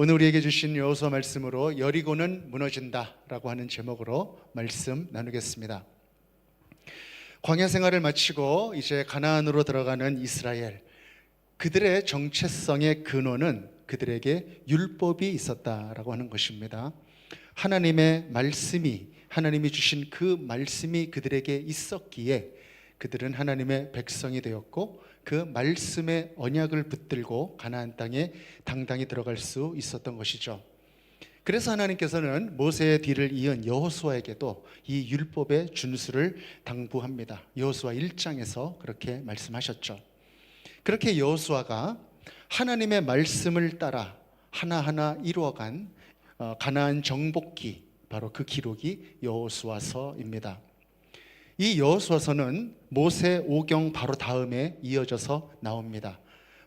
오늘 우리에게 주신 여호수아 말씀으로 여리고는 무너진다라고 하는 제목으로 말씀 나누겠습니다. 광야 생활을 마치고 이제 가나안으로 들어가는 이스라엘, 그들의 정체성의 근원은 그들에게 율법이 있었다라고 하는 것입니다. 하나님의 말씀이, 하나님이 주신 그 말씀이 그들에게 있었기에 그들은 하나님의 백성이 되었고 그 말씀의 언약을 붙들고 가나안 땅에 당당히 들어갈 수 있었던 것이죠. 그래서 하나님께서는 모세의 뒤를 이은 여호수아에게도 이 율법의 준수를 당부합니다. 여호수아 1장에서 그렇게 말씀하셨죠. 그렇게 여호수아가 하나님의 말씀을 따라 하나하나 이루어간 가나안 정복기, 바로 그 기록이 여호수아서입니다. 이 여호수아서는 모세 오경 바로 다음에 이어져서 나옵니다.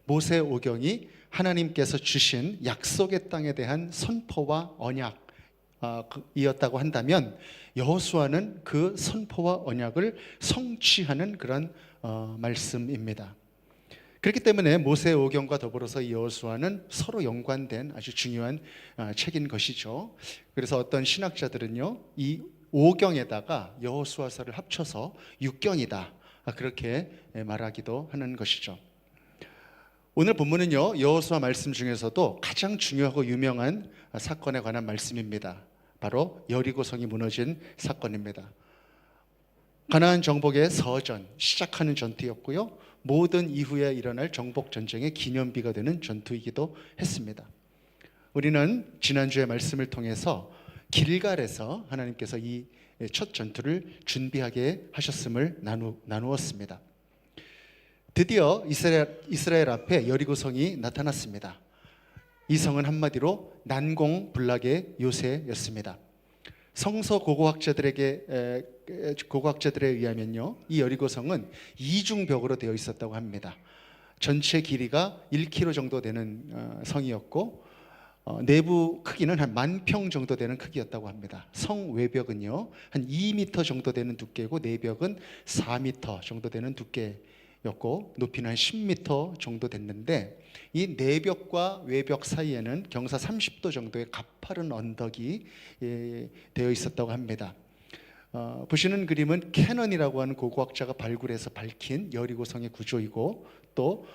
모세 오경이 하나님께서 주신 약속의 땅에 대한 선포와 언약이었다고 한다면 여호수아는 그 선포와 언약을 성취하는 그런 말씀입니다. 그렇기 때문에 모세 오경과 더불어서 이 여호수아는 서로 연관된 아주 중요한 책인 것이죠. 그래서 어떤 신학자들은요, 이 5경에다가 여호수아서를 합쳐서 6경이다, 그렇게 말하기도 하는 것이죠. 오늘 본문은요, 여호수아 말씀 중에서도 가장 중요하고 유명한 사건에 관한 말씀입니다. 바로 여리고성이 무너진 사건입니다. 가나안 정복의 서전, 시작하는 전투였고요, 모든 이후에 일어날 정복 전쟁의 기념비가 되는 전투이기도 했습니다. 우리는 지난주의 말씀을 통해서 길갈에서 하나님께서 이 첫 전투를 준비하게 하셨음을 나누었습니다. 드디어 이스라엘 앞에 여리고성이 나타났습니다. 이 성은 한마디로 난공불락의 요새였습니다. 성서 고고학자들에 의하면요, 이 여리고성은 이중벽으로 되어 있었다고 합니다. 전체 길이가 1km 정도 되는 성이었고 내부 크기는 한 10,000평 정도 되는 크기였다고 합니다. 성 외벽은요 한 2m 정도 되는 두께고 내벽은 4m 정도 되는 두께였고 높이는 한 10m 정도 됐는데, 이 내벽과 외벽 사이에는 경사 30도 정도의 가파른 언덕이 되어 있었다고 합니다. 보시는 그림은 캐넌이라고 하는 고고학자가 발굴해서 밝힌 여리고성의 구조이고 또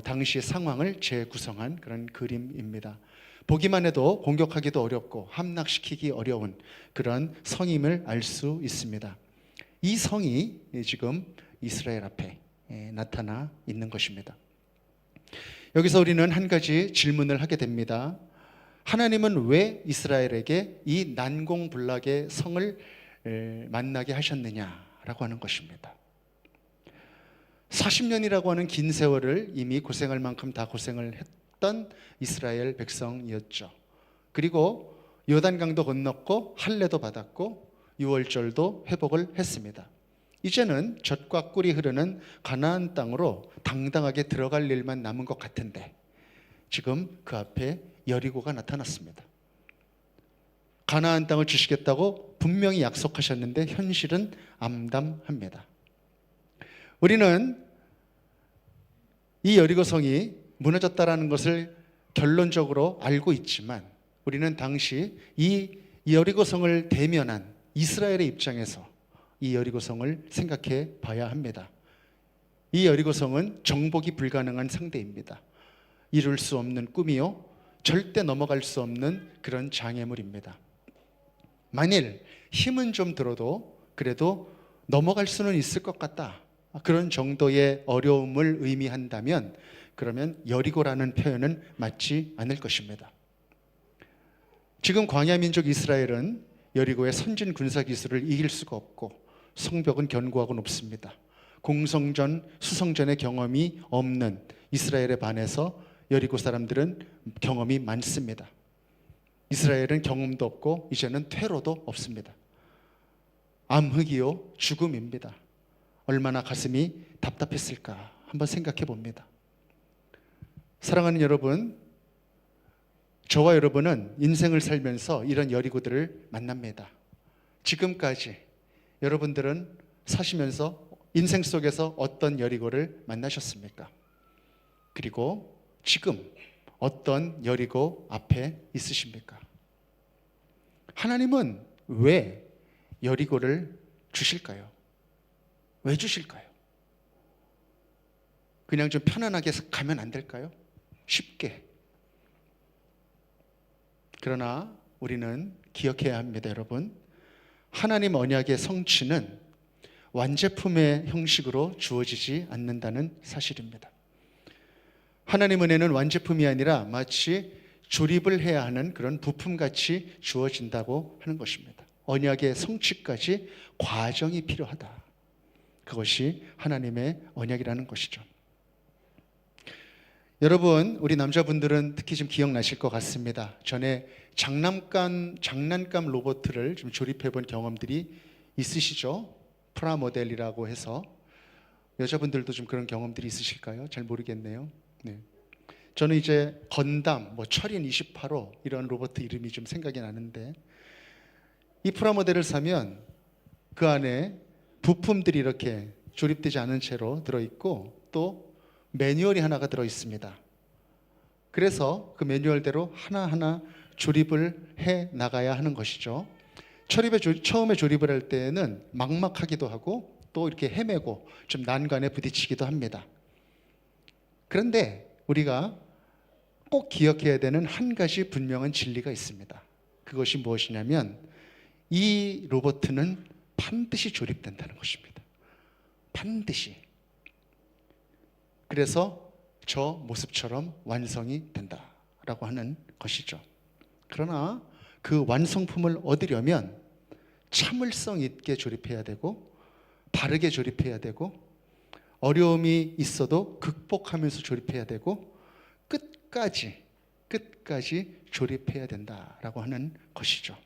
당시의 상황을 재구성한 그런 그림입니다. 보기만 해도 공격하기도 어렵고 함락시키기 어려운 그런 성임을 알 수 있습니다. 이 성이 지금 이스라엘 앞에 나타나 있는 것입니다. 여기서 우리는 한 가지 질문을 하게 됩니다. 하나님은 왜 이스라엘에게 이 난공불락의 성을 만나게 하셨느냐라고 하는 것입니다. 40년이라고 하는 긴 세월을 이미 고생할 만큼 다 고생을 했던 이스라엘 백성이었죠. 그리고 요단강도 건넜고 할례도 받았고 유월절도 회복을 했습니다. 이제는 젖과 꿀이 흐르는 가나안 땅으로 당당하게 들어갈 일만 남은 것 같은데 지금 그 앞에 여리고가 나타났습니다. 가나안 땅을 주시겠다고 분명히 약속하셨는데 현실은 암담합니다. 우리는 이 여리고성이 무너졌다라는 것을 결론적으로 알고 있지만 우리는 당시 이 여리고성을 대면한 이스라엘의 입장에서 이 여리고성을 생각해 봐야 합니다. 이 여리고성은 정복이 불가능한 상대입니다. 이룰 수 없는 꿈이요, 절대 넘어갈 수 없는 그런 장애물입니다. 만일 힘은 좀 들어도 그래도 넘어갈 수는 있을 것 같다, 그런 정도의 어려움을 의미한다면 그러면 여리고라는 표현은 맞지 않을 것입니다. 지금 광야 민족 이스라엘은 여리고의 선진 군사 기술을 이길 수가 없고 성벽은 견고하고 높습니다. 공성전, 수성전의 경험이 없는 이스라엘에 반해서 여리고 사람들은 경험이 많습니다. 이스라엘은 경험도 없고 이제는 퇴로도 없습니다. 암흑이요 죽음입니다. 얼마나 가슴이 답답했을까 한번 생각해 봅니다. 사랑하는 여러분, 저와 여러분은 인생을 살면서 이런 여리고들을 만납니다. 지금까지 여러분들은 사시면서 인생 속에서 어떤 여리고를 만나셨습니까? 그리고 지금 어떤 여리고 앞에 있으십니까? 하나님은 왜 여리고를 주실까요? 왜 주실까요? 그냥 좀 편안하게 가면 안 될까요? 쉽게. 그러나 우리는 기억해야 합니다, 여러분. 하나님 언약의 성취는 완제품의 형식으로 주어지지 않는다는 사실입니다. 하나님 은혜는 완제품이 아니라 마치 조립을 해야 하는 그런 부품같이 주어진다고 하는 것입니다. 언약의 성취까지 과정이 필요하다. 그것이 하나님의 언약이라는 것이죠. 여러분, 우리 남자분들은 특히 좀 기억나실 것 같습니다. 전에 장난감 로봇을 좀 조립해 본 경험들이 있으시죠? 프라모델이라고 해서. 여자분들도 좀 그런 경험들이 있으실까요? 잘 모르겠네요. 네. 저는 이제 건담, 철인 28호 이런 로봇 이름이 좀 생각이 나는데, 이 프라모델을 사면 그 안에 부품들이 이렇게 조립되지 않은 채로 들어있고 또 매뉴얼이 하나가 들어있습니다. 그래서 그 매뉴얼대로 하나하나 조립을 해 나가야 하는 것이죠. 처음에 조립을 할 때는 막막하기도 하고 또 이렇게 헤매고 좀 난관에 부딪히기도 합니다. 그런데 우리가 꼭 기억해야 되는 한 가지 분명한 진리가 있습니다. 그것이 무엇이냐면 이 로봇은 반드시 조립된다는 것입니다. 반드시. 그래서 저 모습처럼 완성이 된다라고 하는 것이죠. 그러나 그 완성품을 얻으려면 참을성 있게 조립해야 되고 바르게 조립해야 되고 어려움이 있어도 극복하면서 조립해야 되고 끝까지 조립해야 된다라고 하는 것이죠.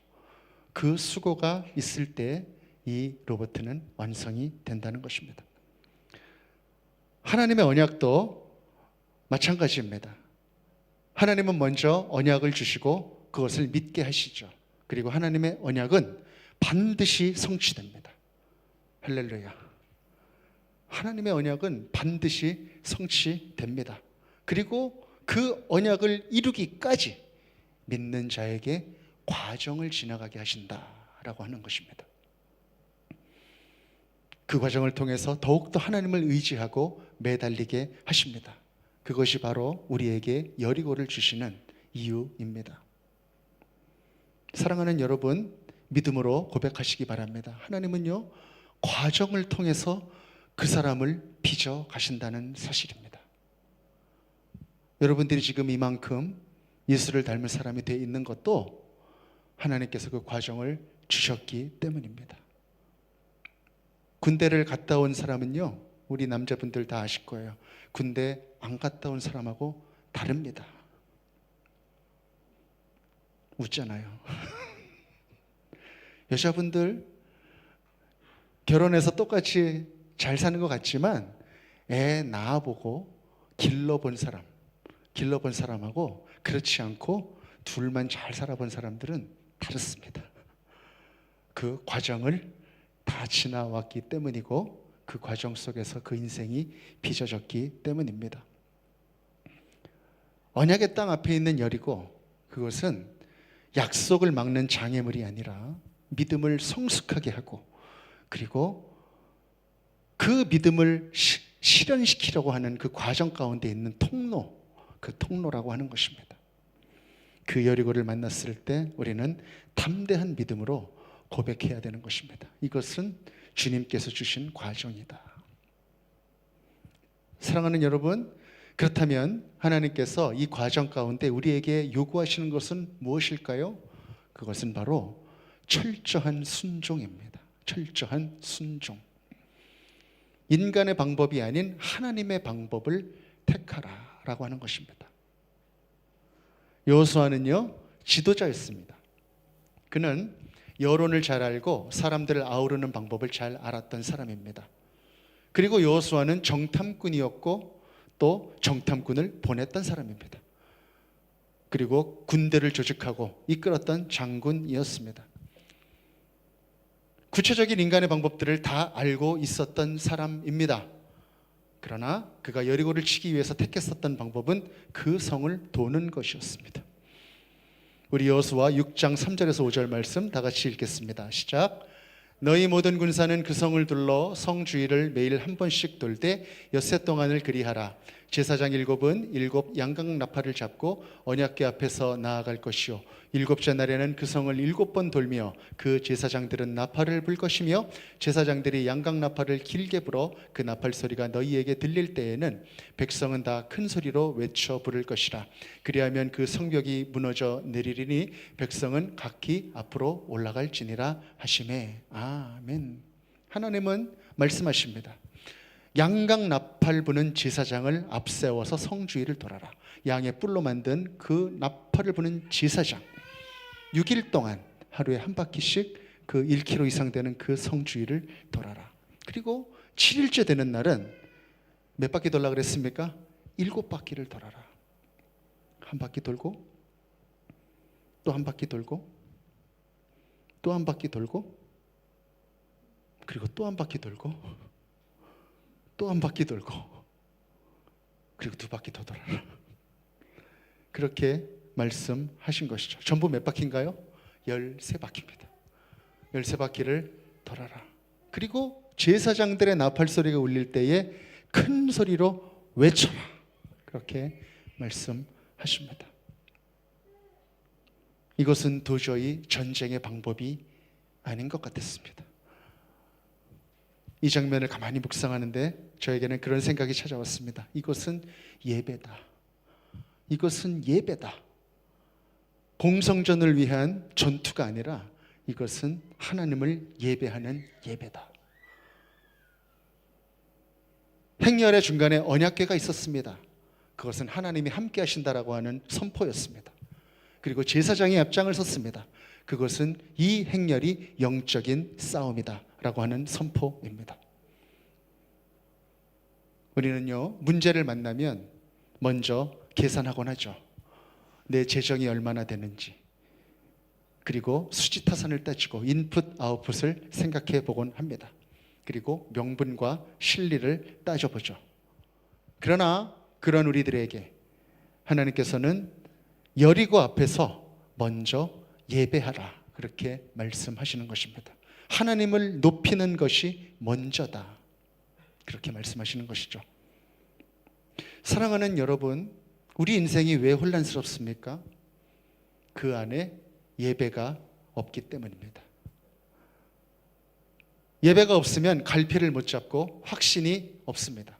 그 수고가 있을 때 이 로봇은 완성이 된다는 것입니다. 하나님의 언약도 마찬가지입니다. 하나님은 먼저 언약을 주시고 그것을 믿게 하시죠. 그리고 하나님의 언약은 반드시 성취됩니다. 할렐루야. 하나님의 언약은 반드시 성취됩니다. 그리고 그 언약을 이루기까지 믿는 자에게 과정을 지나가게 하신다라고 하는 것입니다. 그 과정을 통해서 더욱더 하나님을 의지하고 매달리게 하십니다. 그것이 바로 우리에게 여리고를 주시는 이유입니다. 사랑하는 여러분, 믿음으로 고백하시기 바랍니다. 하나님은요, 과정을 통해서 그 사람을 빚어 가신다는 사실입니다. 여러분들이 지금 이만큼 예수를 닮은 사람이 되어 있는 것도 하나님께서 그 과정을 주셨기 때문입니다. 군대를 갔다 온 사람은요, 우리 남자분들 다 아실 거예요. 군대 안 갔다 온 사람하고 다릅니다. 웃잖아요. 여자분들 결혼해서 똑같이 잘 사는 것 같지만 애 낳아보고 길러본 사람하고 그렇지 않고 둘만 잘 살아본 사람들은 다릅니다. 그 과정을 다 지나왔기 때문이고 그 과정 속에서 그 인생이 빚어졌기 때문입니다. 언약의 땅 앞에 있는 여리고, 그것은 약속을 막는 장애물이 아니라 믿음을 성숙하게 하고 그리고 그 믿음을 실현시키려고 하는 그 과정 가운데 있는 그 통로라고 하는 것입니다. 그 여리고를 만났을 때 우리는 담대한 믿음으로 고백해야 되는 것입니다. 이것은 주님께서 주신 과정이다. 사랑하는 여러분, 그렇다면 하나님께서 이 과정 가운데 우리에게 요구하시는 것은 무엇일까요? 그것은 바로 철저한 순종입니다. 철저한 순종. 인간의 방법이 아닌 하나님의 방법을 택하라라고 하는 것입니다. 여호수아는요, 지도자였습니다. 그는 여론을 잘 알고 사람들을 아우르는 방법을 잘 알았던 사람입니다. 그리고 여호수아는 정탐꾼이었고 또 정탐꾼을 보냈던 사람입니다. 그리고 군대를 조직하고 이끌었던 장군이었습니다. 구체적인 인간의 방법들을 다 알고 있었던 사람입니다. 그러나 그가 여리고를 치기 위해서 택했었던 방법은 그 성을 도는 것이었습니다. 우리 여호수아 6장 3절에서 5절 말씀 다 같이 읽겠습니다. 시작. 너희 모든 군사는 그 성을 둘러 성 주위를 매일 한 번씩 돌되 엿새 동안을 그리하라. 제사장 일곱은 일곱 양각 나팔을 잡고 언약궤 앞에서 나아갈 것이요 일곱째 날에는 그 성을 7번 돌며 그 제사장들은 나팔을 불 것이며 제사장들이 양각 나팔을 길게 불어 그 나팔 소리가 너희에게 들릴 때에는 백성은 다 큰 소리로 외쳐 부를 것이라. 그리하면 그 성벽이 무너져 내리리니 백성은 각기 앞으로 올라갈지니라 하시매. 아멘. 하나님은 말씀하십니다. 양각 나팔 부는 제사장을 앞세워서 성 주위를 돌아라. 양의 뿔로 만든 그 나팔을 부는 제사장 6일 동안 하루에 한 바퀴씩 그 1km 이상 되는 그 성 주위를 돌아라. 그리고 7일째 되는 날은 몇 바퀴 돌라 그랬습니까? 7바퀴를 돌아라. 한 바퀴 돌고 또 한 바퀴 돌고 또 한 바퀴 돌고 그리고 또 한 바퀴 돌고 또 한 바퀴 돌고 그리고 2바퀴 더 돌아라. 그렇게 말씀하신 것이죠. 전부 몇 바퀴인가요? 13바퀴입니다. 13바퀴를 돌아라. 그리고 제사장들의 나팔 소리가 울릴 때에 큰 소리로 외쳐라. 그렇게 말씀하십니다. 이것은 도저히 전쟁의 방법이 아닌 것 같았습니다. 이 장면을 가만히 묵상하는데 저에게는 그런 생각이 찾아왔습니다. 이것은 예배다. 이것은 예배다. 공성전을 위한 전투가 아니라 이것은 하나님을 예배하는 예배다. 행렬의 중간에 언약궤가 있었습니다. 그것은 하나님이 함께 하신다라고 하는 선포였습니다. 그리고 제사장이 앞장을 섰습니다. 그것은 이 행렬이 영적인 싸움이다 라고 하는 선포입니다. 우리는요, 문제를 만나면 먼저 계산하곤 하죠. 내 재정이 얼마나 되는지, 그리고 수지타산을 따지고 인풋 아웃풋을 생각해 보곤 합니다. 그리고 명분과 실리를 따져보죠. 그러나 그런 우리들에게 하나님께서는 여리고 앞에서 먼저 예배하라 그렇게 말씀하시는 것입니다. 하나님을 높이는 것이 먼저다 그렇게 말씀하시는 것이죠. 사랑하는 여러분, 우리 인생이 왜 혼란스럽습니까? 그 안에 예배가 없기 때문입니다. 예배가 없으면 갈피를 못 잡고 확신이 없습니다.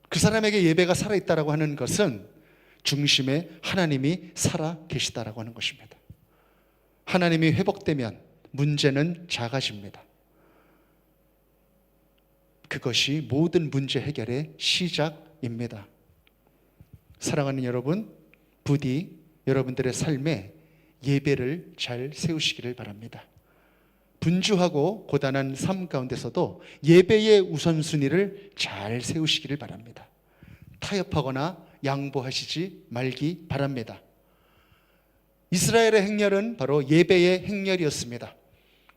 그 사람에게 예배가 살아있다고 하는 것은 중심에 하나님이 살아 계시다라고 하는 것입니다. 하나님이 회복되면 문제는 작아집니다. 그것이 모든 문제 해결의 시작입니다. 사랑하는 여러분, 부디 여러분들의 삶에 예배를 잘 세우시기를 바랍니다. 분주하고 고단한 삶 가운데서도 예배의 우선순위를 잘 세우시기를 바랍니다. 타협하거나 양보하시지 말기 바랍니다. 이스라엘의 행렬은 바로 예배의 행렬이었습니다.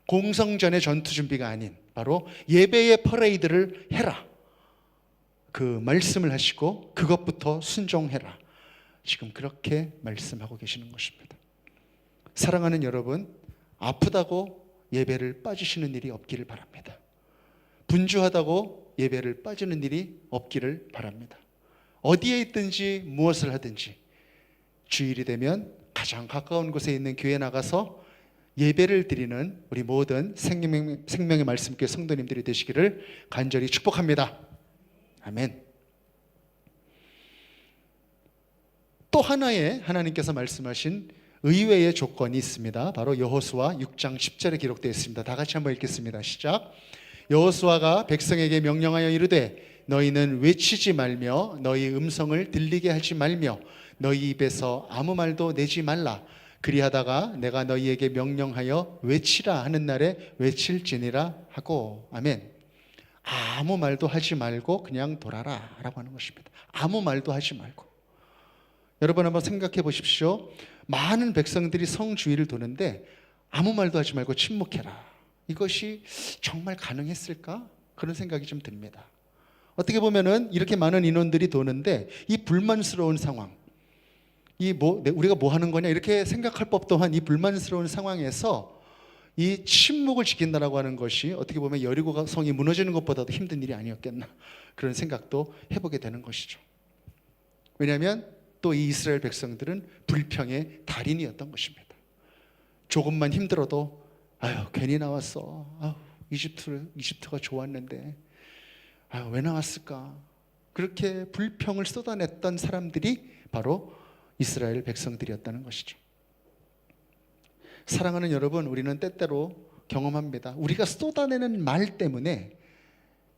공성전의 전투 준비가 아닌 바로 예배의 퍼레이드를 해라. 그 말씀을 하시고 그것부터 순종해라. 지금 그렇게 말씀하고 계시는 것입니다. 사랑하는 여러분, 아프다고 예배를 빠지시는 일이 없기를 바랍니다. 분주하다고 예배를 빠지는 일이 없기를 바랍니다. 어디에 있든지 무엇을 하든지 주일이 되면 가장 가까운 곳에 있는 교회에 나가서 예배를 드리는 우리 모든 생명의 말씀교회 성도님들이 되시기를 간절히 축복합니다. 아멘. 또 하나의 하나님께서 말씀하신 의외의 조건이 있습니다. 바로 여호수아 6장 10절에 기록되어 있습니다. 다 같이 한번 읽겠습니다. 시작. 여호수아가 백성에게 명령하여 이르되 너희는 외치지 말며 너희 음성을 들리게 하지 말며 너희 입에서 아무 말도 내지 말라. 그리하다가 내가 너희에게 명령하여 외치라 하는 날에 외칠지니라 하고. 아멘. 아무 말도 하지 말고 그냥 돌아라 라고 하는 것입니다. 아무 말도 하지 말고. 여러분 한번 생각해 보십시오. 많은 백성들이 성 주위를 도는데 아무 말도 하지 말고 침묵해라. 이것이 정말 가능했을까? 그런 생각이 좀 듭니다. 어떻게 보면은 이렇게 많은 인원들이 도는데 이 불만스러운 상황, 우리가 뭐 하는 거냐 이렇게 생각할 법도 한 이 불만스러운 상황에서 이 침묵을 지킨다라고 하는 것이 어떻게 보면 여리고 성이 무너지는 것보다도 힘든 일이 아니었겠나, 그런 생각도 해보게 되는 것이죠. 왜냐하면 또 이 이스라엘 백성들은 불평의 달인이었던 것입니다. 조금만 힘들어도 아유 괜히 나왔어, 아유 이집트가 좋았는데 아유 왜 나왔을까, 그렇게 불평을 쏟아냈던 사람들이 바로 이스라엘 백성들이었다는 것이죠. 사랑하는 여러분, 우리는 때때로 경험합니다. 우리가 쏟아내는 말 때문에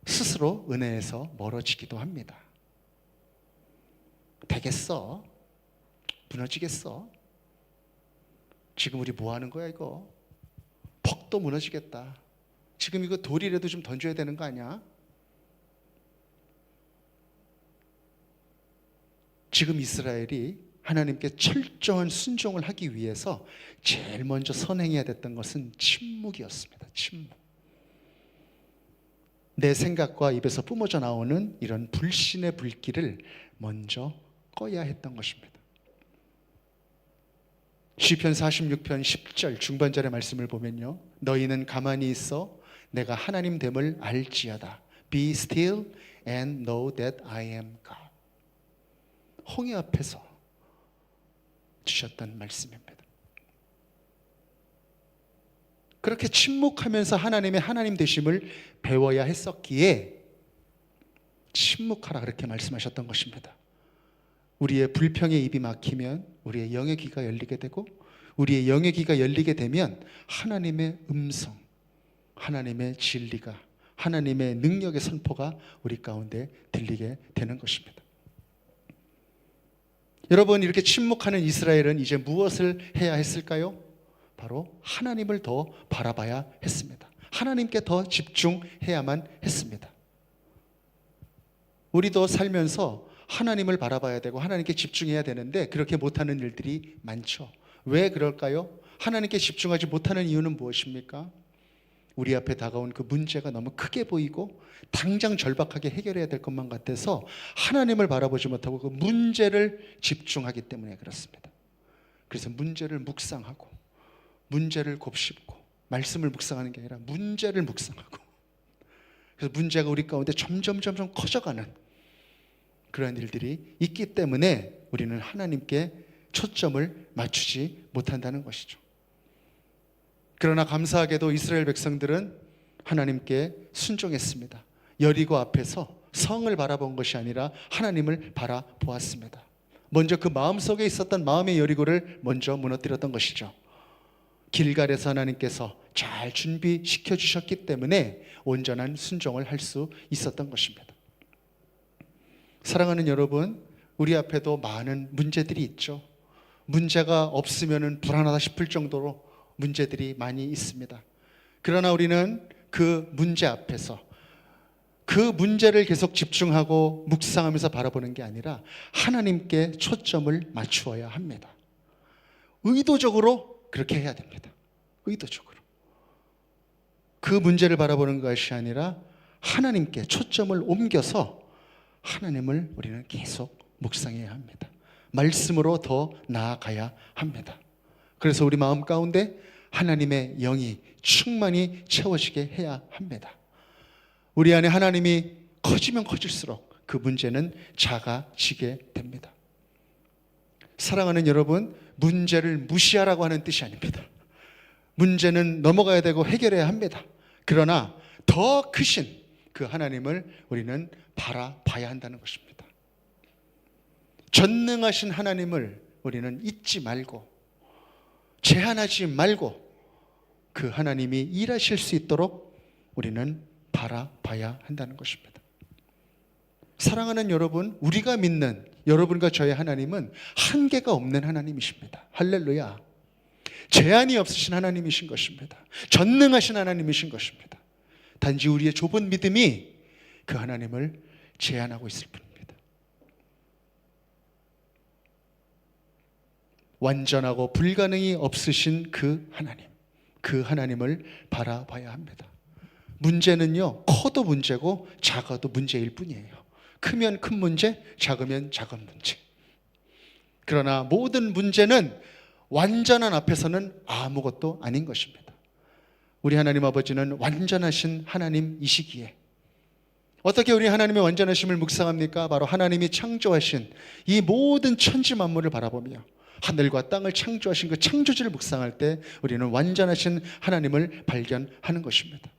스스로 은혜에서 멀어지기도 합니다. 되겠어? 무너지겠어? 지금 우리 뭐 하는 거야 이거? 퍽도 무너지겠다. 지금 이거 돌이라도 좀 던져야 되는 거 아니야? 지금 이스라엘이 하나님께 철저한 순종을 하기 위해서 제일 먼저 선행해야 됐던 것은 침묵이었습니다. 침묵. 내 생각과 입에서 뿜어져 나오는 이런 불신의 불길을 먼저 꺼야 했던 것입니다. 시편 46편 10절 중반절의 말씀을 보면요, 너희는 가만히 있어 내가 하나님 됨을 알지어다. Be still and know that I am God. 홍해 앞에서 주셨던 말씀입니다. 그렇게 침묵하면서 하나님의 하나님 되심을 배워야 했었기에 침묵하라 그렇게 말씀하셨던 것입니다. 우리의 불평의 입이 막히면 우리의 영의 귀가 열리게 되고, 우리의 영의 귀가 열리게 되면 하나님의 음성, 하나님의 진리가, 하나님의 능력의 선포가 우리 가운데 들리게 되는 것입니다. 여러분, 이렇게 침묵하는 이스라엘은 이제 무엇을 해야 했을까요? 바로 하나님을 더 바라봐야 했습니다. 하나님께 더 집중해야만 했습니다. 우리도 살면서 하나님을 바라봐야 되고 하나님께 집중해야 되는데 그렇게 못하는 일들이 많죠. 왜 그럴까요? 하나님께 집중하지 못하는 이유는 무엇입니까? 우리 앞에 다가온 그 문제가 너무 크게 보이고 당장 절박하게 해결해야 될 것만 같아서 하나님을 바라보지 못하고 그 문제를 집중하기 때문에 그렇습니다. 그래서 문제를 묵상하고 문제를 곱씹고, 말씀을 묵상하는 게 아니라 문제를 묵상하고, 그래서 문제가 우리 가운데 점점 커져가는 그런 일들이 있기 때문에 우리는 하나님께 초점을 맞추지 못한다는 것이죠. 그러나 감사하게도 이스라엘 백성들은 하나님께 순종했습니다. 여리고 앞에서 성을 바라본 것이 아니라 하나님을 바라보았습니다. 먼저 그 마음속에 있었던 마음의 여리고를 먼저 무너뜨렸던 것이죠. 길갈에서 하나님께서 잘 준비시켜 주셨기 때문에 온전한 순종을 할 수 있었던 것입니다. 사랑하는 여러분, 우리 앞에도 많은 문제들이 있죠. 문제가 없으면 불안하다 싶을 정도로 문제들이 많이 있습니다. 그러나 우리는 그 문제 앞에서 그 문제를 계속 집중하고 묵상하면서 바라보는 게 아니라 하나님께 초점을 맞추어야 합니다. 의도적으로 그렇게 해야 됩니다. 의도적으로. 그 문제를 바라보는 것이 아니라 하나님께 초점을 옮겨서 하나님을 우리는 계속 묵상해야 합니다. 말씀으로 더 나아가야 합니다. 그래서 우리 마음 가운데 하나님의 영이 충만히 채워지게 해야 합니다. 우리 안에 하나님이 커지면 커질수록 그 문제는 작아지게 됩니다. 사랑하는 여러분, 문제를 무시하라고 하는 뜻이 아닙니다. 문제는 넘어가야 되고 해결해야 합니다. 그러나 더 크신 그 하나님을 우리는 바라봐야 한다는 것입니다. 전능하신 하나님을 우리는 잊지 말고 제한하지 말고 그 하나님이 일하실 수 있도록 우리는 바라봐야 한다는 것입니다. 사랑하는 여러분, 우리가 믿는 여러분과 저의 하나님은 한계가 없는 하나님이십니다. 할렐루야. 제한이 없으신 하나님이신 것입니다. 전능하신 하나님이신 것입니다. 단지 우리의 좁은 믿음이 그 하나님을 제한하고 있을 뿐입니다. 완전하고 불가능이 없으신 그 하나님, 그 하나님을 바라봐야 합니다. 문제는요, 커도 문제고 작아도 문제일 뿐이에요. 크면 큰 문제, 작으면 작은 문제. 그러나 모든 문제는 완전한 앞에서는 아무것도 아닌 것입니다. 우리 하나님 아버지는 완전하신 하나님이시기에 어떻게 우리 하나님의 완전하심을 묵상합니까? 바로 하나님이 창조하신 이 모든 천지 만물을 바라보며 하늘과 땅을 창조하신 그 창조주를 묵상할 때 우리는 완전하신 하나님을 발견하는 것입니다.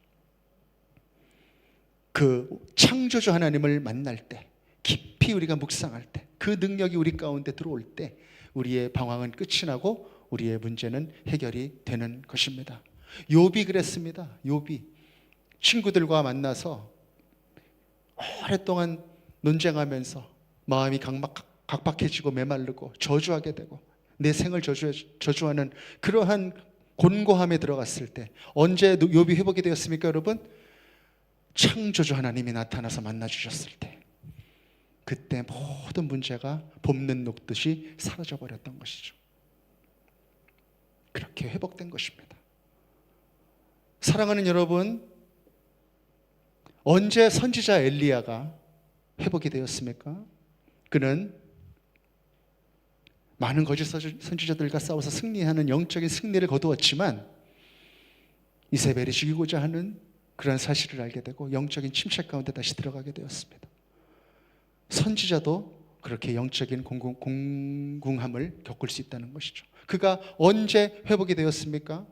그 창조주 하나님을 만날 때, 깊이 우리가 묵상할 때, 그 능력이 우리 가운데 들어올 때 우리의 방황은 끝이 나고 우리의 문제는 해결이 되는 것입니다. 욥이 그랬습니다. 욥이 친구들과 만나서 오랫동안 논쟁하면서 마음이 각박해지고 메마르고 저주하게 되고 내 생을 저주하는 그러한 곤고함에 들어갔을 때 언제 욥이 회복이 되었습니까, 여러분? 창조주 하나님이 나타나서 만나주셨을 때, 그때 모든 문제가 봄눈 녹듯이 사라져버렸던 것이죠. 그렇게 회복된 것입니다. 사랑하는 여러분, 언제 선지자 엘리야가 회복이 되었습니까? 그는 많은 거짓 선지자들과 싸워서 승리하는 영적인 승리를 거두었지만 이세벨이 죽이고자 하는 그런 사실을 알게 되고 영적인 침체 가운데 다시 들어가게 되었습니다. 선지자도 그렇게 영적인 공궁함을 겪을 수 있다는 것이죠. 그가 언제 회복이 되었습니까?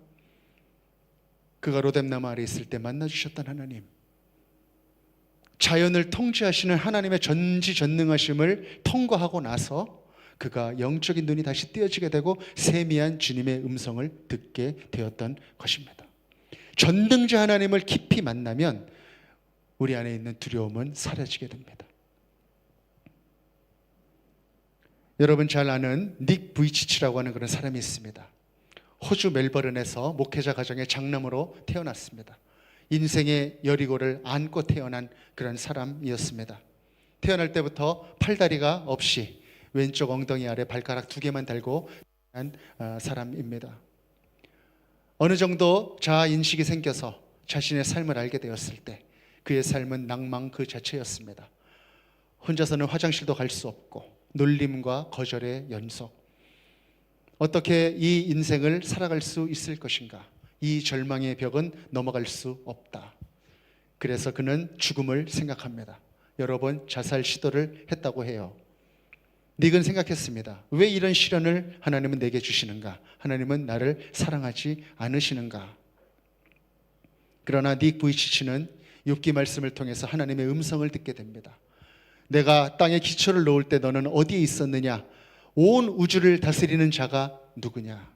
그가 로뎀나무 아래 있을 때 만나주셨던 하나님, 자연을 통치하시는 하나님의 전지전능하심을 통과하고 나서 그가 영적인 눈이 다시 띄어지게 되고 세미한 주님의 음성을 듣게 되었던 것입니다. 전능자 하나님을 깊이 만나면 우리 안에 있는 두려움은 사라지게 됩니다. 여러분 잘 아는 닉 부이치치라고 하는 그런 사람이 있습니다. 호주 멜버른에서 목회자 가정의 장남으로 태어났습니다. 인생의 여리고를 안고 태어난 그런 사람이었습니다. 태어날 때부터 팔다리가 없이 왼쪽 엉덩이 아래 발가락 2개만 달고 한 사람입니다. 어느 정도 자아인식이 생겨서 자신의 삶을 알게 되었을 때 그의 삶은 낭망 그 자체였습니다. 혼자서는 화장실도 갈 수 없고 놀림과 거절의 연속. 어떻게 이 인생을 살아갈 수 있을 것인가? 이 절망의 벽은 넘어갈 수 없다. 그래서 그는 죽음을 생각합니다. 여러 번 자살 시도를 했다고 해요. 닉은 생각했습니다. 왜 이런 시련을 하나님은 내게 주시는가? 하나님은 나를 사랑하지 않으시는가? 그러나 닉 부이치치는 욥기 말씀을 통해서 하나님의 음성을 듣게 됩니다. 내가 땅에 기초를 놓을 때 너는 어디에 있었느냐? 온 우주를 다스리는 자가 누구냐?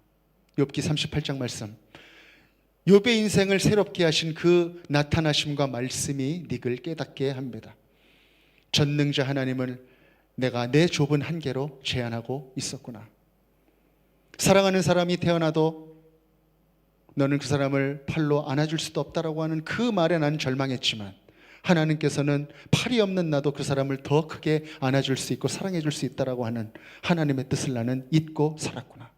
욥기 38장 말씀. 욥의 인생을 새롭게 하신 그 나타나심과 말씀이 닉을 깨닫게 합니다. 전능자 하나님을 내가 내 좁은 한계로 제한하고 있었구나. 사랑하는 사람이 태어나도 너는 그 사람을 팔로 안아줄 수도 없다라고 하는 그 말에 나는 절망했지만 하나님께서는 팔이 없는 나도 그 사람을 더 크게 안아줄 수 있고 사랑해 줄 수 있다라고 하는 하나님의 뜻을 나는 잊고 살았구나.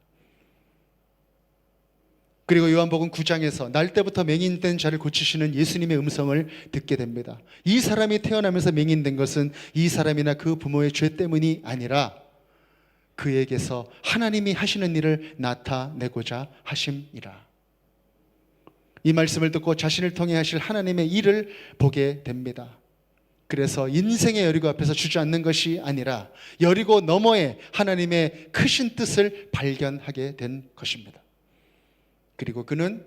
그리고 요한복음 9장에서 날 때부터 맹인된 자를 고치시는 예수님의 음성을 듣게 됩니다. 이 사람이 태어나면서 맹인된 것은 이 사람이나 그 부모의 죄 때문이 아니라 그에게서 하나님이 하시는 일을 나타내고자 하심이라. 이 말씀을 듣고 자신을 통해 하실 하나님의 일을 보게 됩니다. 그래서 인생의 여리고 앞에서 주저앉는 것이 아니라 여리고 너머에 하나님의 크신 뜻을 발견하게 된 것입니다. 그리고 그는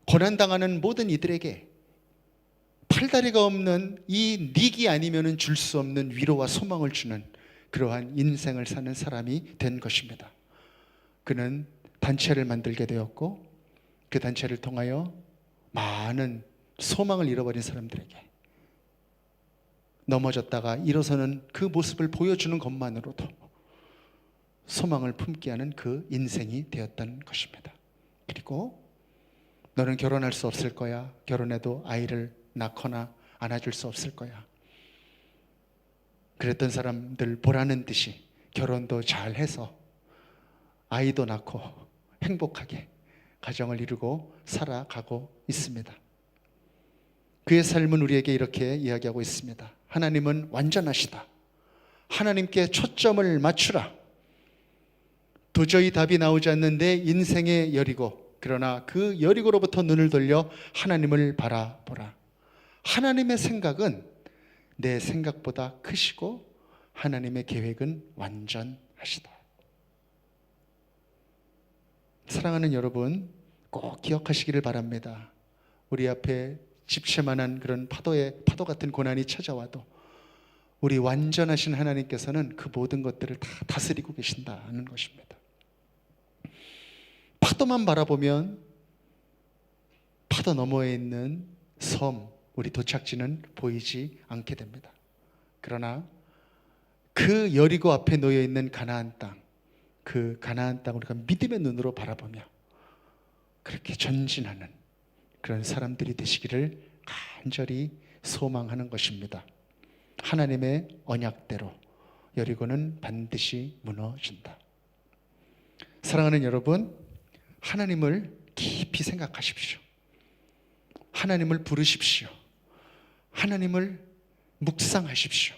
고난당하는 모든 이들에게 팔다리가 없는 이 닉이 아니면 줄 수 없는 위로와 소망을 주는 그러한 인생을 사는 사람이 된 것입니다. 그는 단체를 만들게 되었고 그 단체를 통하여 많은 소망을 잃어버린 사람들에게 넘어졌다가 일어서는 그 모습을 보여주는 것만으로도 소망을 품게 하는 그 인생이 되었던 것입니다. 그리고 너는 결혼할 수 없을 거야. 결혼해도 아이를 낳거나 안아줄 수 없을 거야. 그랬던 사람들 보라는 듯이 결혼도 잘해서 아이도 낳고 행복하게 가정을 이루고 살아가고 있습니다. 그의 삶은 우리에게 이렇게 이야기하고 있습니다. 하나님은 완전하시다. 하나님께 초점을 맞추라. 도저히 답이 나오지 않는 내 인생의 여리고, 그러나 그 여리고로부터 눈을 돌려 하나님을 바라보라. 하나님의 생각은 내 생각보다 크시고 하나님의 계획은 완전하시다. 사랑하는 여러분, 꼭 기억하시기를 바랍니다. 우리 앞에 집채만한 그런 파도 같은 고난이 찾아와도 우리 완전하신 하나님께서는 그 모든 것들을 다 다스리고 계신다는 것입니다. 파도만 바라보면 파도 너머에 있는 섬, 우리 도착지는 보이지 않게 됩니다. 그러나 그 여리고 앞에 놓여 있는 가나안 땅, 그 가나안 땅을 우리가 믿음의 눈으로 바라보며 그렇게 전진하는 그런 사람들이 되시기를 간절히 소망하는 것입니다. 하나님의 언약대로 여리고는 반드시 무너진다. 사랑하는 여러분, 하나님을 깊이 생각하십시오. 하나님을 부르십시오. 하나님을 묵상하십시오.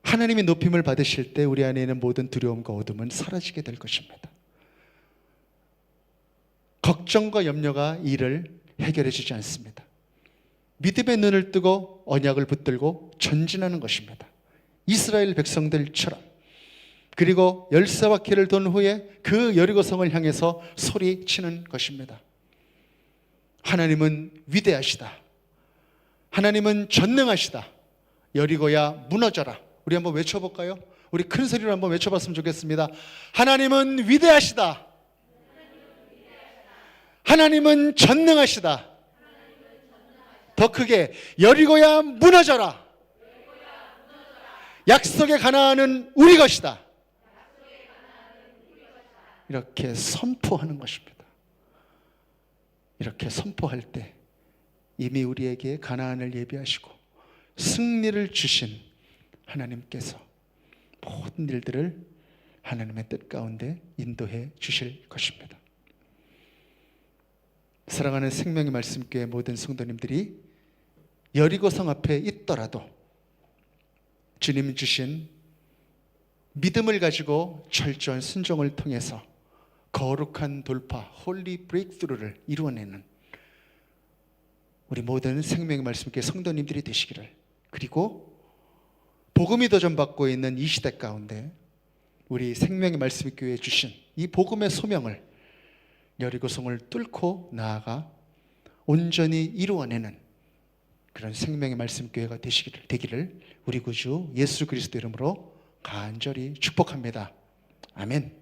하나님이 높임을 받으실 때 우리 안에 있는 모든 두려움과 어둠은 사라지게 될 것입니다. 걱정과 염려가 이를 해결해 주지 않습니다. 믿음의 눈을 뜨고 언약을 붙들고 전진하는 것입니다. 이스라엘 백성들처럼. 그리고 열세바퀴를 돈 후에 그 여리고성을 향해서 소리치는 것입니다. 하나님은 위대하시다. 하나님은 전능하시다. 여리고야 무너져라. 우리 한번 외쳐볼까요? 우리 큰 소리로 한번 외쳐봤으면 좋겠습니다. 하나님은 위대하시다. 하나님은 전능하시다. 더 크게, 여리고야 무너져라. 약속의 가나안은 우리 것이다. 이렇게 선포하는 것입니다. 이렇게 선포할 때 이미 우리에게 가나안을 예비하시고 승리를 주신 하나님께서 모든 일들을 하나님의 뜻 가운데 인도해 주실 것입니다. 사랑하는 생명의 말씀교회 모든 성도님들이 여리고성 앞에 있더라도 주님 주신 믿음을 가지고 철저한 순종을 통해서 거룩한 돌파, 홀리 브레이크스루를 이루어내는 우리 모든 생명의 말씀교회 성도님들이 되시기를, 그리고 복음이 도전받고 있는 이 시대 가운데 우리 생명의 말씀교회에 주신 이 복음의 소명을 여리고성을 뚫고 나아가 온전히 이루어내는 그런 생명의 말씀교회가 되기를 우리 구주 예수 그리스도 이름으로 간절히 축복합니다. 아멘.